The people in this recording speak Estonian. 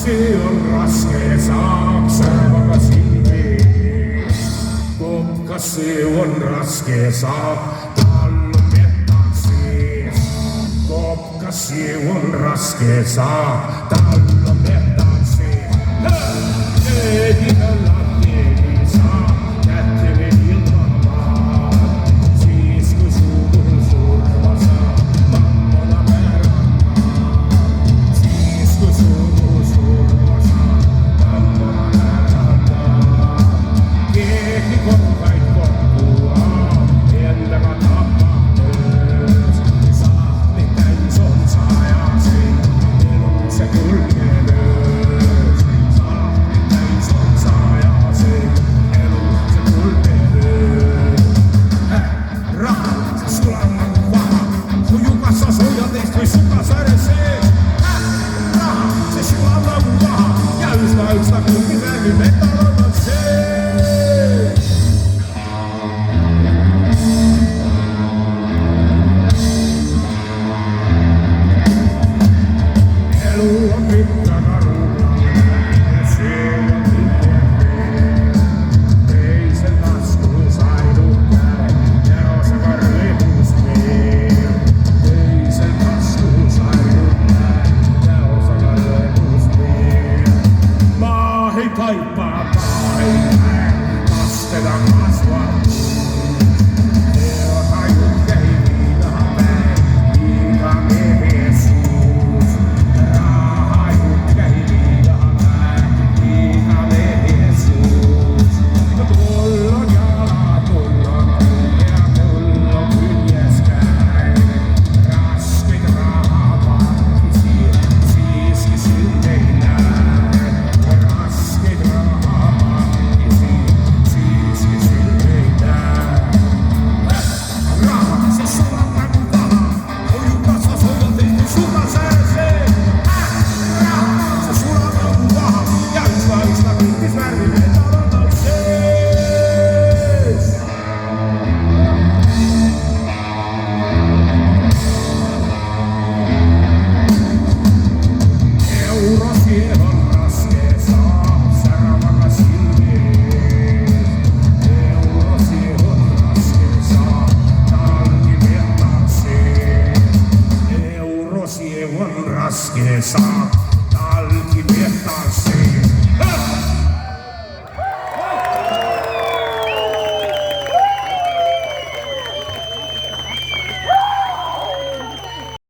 See on raske saab sõrmaga silmi. Kas see on raske saab, tal on metad sees. Kas see on raske saab, tal on metad sees. Keegi kõllab, keegi saab, kätte ilma maad. Siis kui suur surma saab, mammona pärama. Siis kui suur Yksi kulki särmi metalla.